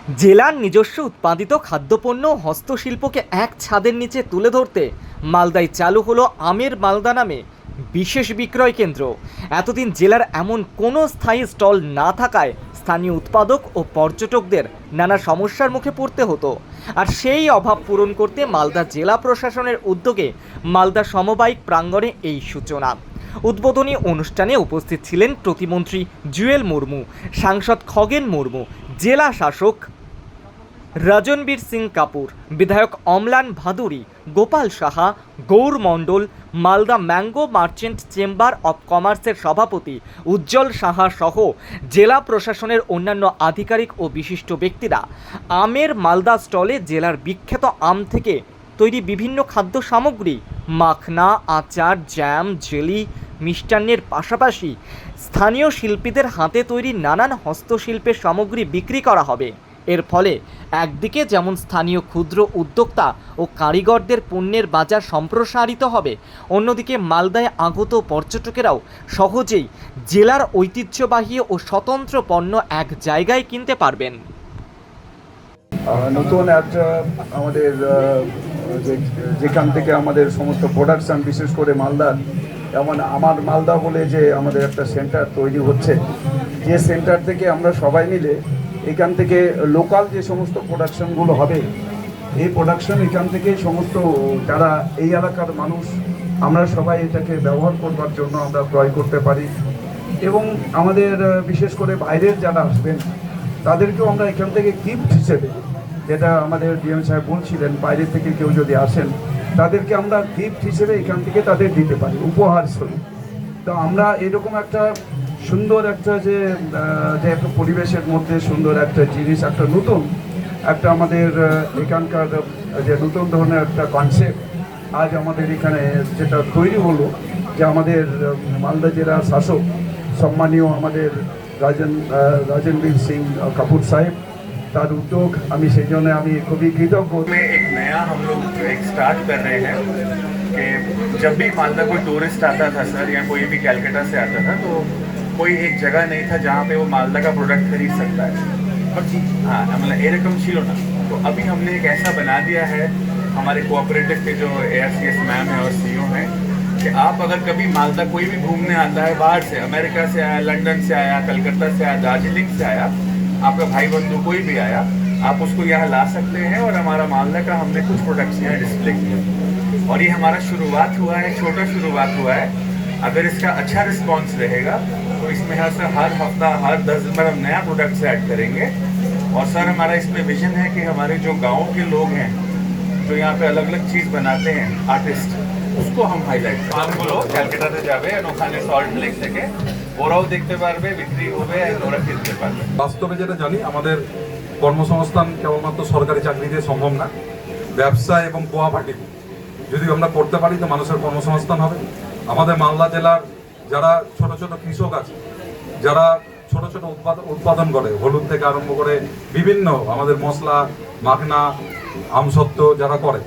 জেলার নিজস্ব উৎপাদিত খাদ্যপণ্য ও হস্তশিল্পকে এক ছাদের নিচে তুলে ধরতে মালদায় চালু হলো আমের মালদা নামে বিশেষ বিক্রয় কেন্দ্র। এতদিন জেলার এমন কোনো স্থায়ী স্টল না থাকায় স্থানীয় উৎপাদক ও পর্যটকদের নানা সমস্যার মুখে পড়তে হতো। আর সেই অভাব পূরণ করতে মালদা জেলা প্রশাসনের উদ্যোগে মালদা সমবায়িক প্রাঙ্গণে এই সূচনা। উদ্বোধনী অনুষ্ঠানে উপস্থিত ছিলেন প্রতিমন্ত্রী জুয়েল মুর্মু, সাংসদ খগেন মুর্মু, জেলা শাসক রজনবীর সিং কাপুর, বিধায়ক Amlan Bhaduri, Gopal Saha, Gour Mondal, Malda mango merchant chamber of কমার্সের সভাপতি উজ্জ্বল সাহা সহ জেলা প্রশাসনের অন্যান্য আধিকারিক ও বিশিষ্ট ব্যক্তিরা আমের মালদা স্টলে জেলার বিখ্যাত আম থেকে তৈরি বিভিন্ন খাদ্য সামগ্রী, মাখনা, আচার, জ্যাম, জেলি, মিষ্টান্নের পাশাপাশি স্থানীয় শিল্পীদের হাতে তৈরি নানান হস্তশিল্পের সামগ্রী বিক্রি করা হবে। এর ফলে একদিকে যেমন স্থানীয় ক্ষুদ্র উদ্যোক্তা ও কারিগরদের পণ্যের বাজার সম্প্রসারিত হবে, অন্যদিকে মালদায় আগত পর্যটকেরাও সহজেই জেলার ঐতিহ্যবাহী ও স্বতন্ত্র পণ্য এক জায়গায় কিনতে পারবেন। নতুন একটা আমাদের যেখান থেকে আমাদের সমস্ত প্রোডাকশন, বিশেষ করে মালদার, যেমন আমার মালদা বলে যে আমাদের একটা সেন্টার তৈরি হচ্ছে, যে সেন্টার থেকে আমরা সবাই মিলে এখান থেকে লোকাল যে সমস্ত প্রোডাকশনগুলো হবে, এই প্রোডাকশন এখান থেকে সমস্ত যারা এই এলাকার মানুষ, আমরা সবাই এটাকে ব্যবহার করবার জন্য আমরা ক্রয় করতে পারি। এবং আমাদের বিশেষ করে বাইরের যারা আসবেন তাদেরকেও আমরা এখান থেকে গিফট হিসেবে, যেটা আমাদের ডিএম সাহেব বলছিলেন, বাইরে থেকে কেউ যদি আসেন তাদেরকে আমরা গিফট হিসেবে এখান থেকে তাদের দিতে পারি, উপহার স্বরূপ। তো আমরা এরকম একটা সুন্দর একটা যে একটা পরিবেশের মধ্যে সুন্দর একটা জিনিস, একটা নতুন একটা আমাদের এখানকার যে নতুন ধরনের একটা কনসেপ্ট আজ আমাদের এখানে যেটা তৈরি হলো, যে আমাদের মালদা জেলার শাসক সম্মানীয় আমাদের রাজনবীর সিং কাপুর সাহেব, তার উদ্যোগ, আমি সেই জন্য আমি খুবই কৃতজ্ঞ। एक नया हम लोग एक स्टार्ट कर रहे हैं कि जब भी मालदा कोई टूरिस्ट आता था सर, या कोई भी कैलकाटा से आता था, तो कोई एक जगह नहीं था जहाँ पे वो मालदा का प्रोडक्ट खरीद सकता है। हाँ, मतलब एरकम छिलो ना। तो अभी हमने एक ऐसा बना दिया है, हमारे कोऑपरेटिव के जो ARCS मैम है और CEO हैं, कि आप अगर कभी मालदा कोई भी घूमने आता है बाहर से, अमेरिका से आया, लंदन से आया, कलकत्ता से आया, दार्जिलिंग से आया, आपका भाई बंधु कोई भी आया, आप उसको यहाँ ला सकते हैं। और हमारा मालदा का हमने कुछ प्रोडक्ट्स यहाँ डिस्प्ले किए, और ये हमारा शुरुआत हुआ है, छोटा शुरुआत हुआ है। अगर इसका अच्छा रिस्पॉन्स रहेगा तो इसमें हर हफ्ता, हर 10 दिन में हम नया प्रोडक्ट्स ऐड करेंगे। और सर, हमारा इसमें विजन है कि हमारे जो गाँव के लोग हैं, जो यहाँ पे अलग अलग चीज़ बनाते हैं, आर्टिस्ट, उसको हम हाईलाइट আমগুলো ক্যালকাটাতে যাবে আর ওখানে সল্ট লেক থেকে ওরাও দেখতে পারবে, বিক্রি হবে, ওরা কিনতে পারবে। বাস্তবে যেটা জানি, আমাদের কর্মসংস্থান কেবলমাত্র সরকারি চাকরি দিয়ে সম্ভব না। ব্যবসা এবং কোঅপারেটিভ যদি আমরা করতে পারি তো মানুষের কর্মসংস্থান হবে। আমাদের মালদা জেলার যারা ছোট ছোট কৃষক আছে, যারা ছোট ছোট উৎপাদন করে, হলুদ থেকে আরম্ভ করে বিভিন্ন আমাদের মশলা, মাখনা, আমসত্ত্ব যারা করে,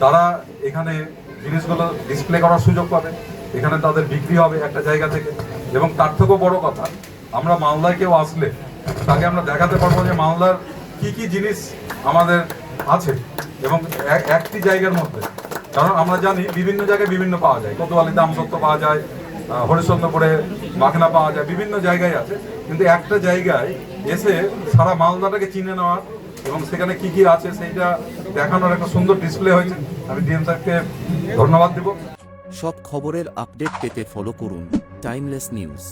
তারা এখানে জিনিসগুলো ডিসপ্লে করার সুযোগ পাবে, এখানে তাদের বিক্রি হবে একটা জায়গা থেকে। এবং তার থেকেও বড় কথা, আমরা মালদায় কেউ আসলে তাকে আমরা দেখাতে পারবো যে মালদার কি কি জিনিস আমাদের আছে, এবং একটি জায়গার মধ্যে। কারণ আমরা জানি বিভিন্ন জায়গায় বিভিন্ন পাওয়া যায়, কোতোয়ালিতে আমসত্ত্ব পাওয়া যায়, হরিশ্চন্দ্রপুরে মাখনা পাওয়া যায়, বিভিন্ন জায়গায় আছে। কিন্তু একটা জায়গায় এসে সারা মালদাটাকে চিনে নেওয়ার এবং সেখানে কি কি আছে সেইটা দেখানোর একটা সুন্দর ডিসপ্লে হয়েছে। আমি ডিএম সাহেবকে ধন্যবাদ দেব। সব খবরের আপডেট পেতে ফলো করুন টাইমলেস নিউজ।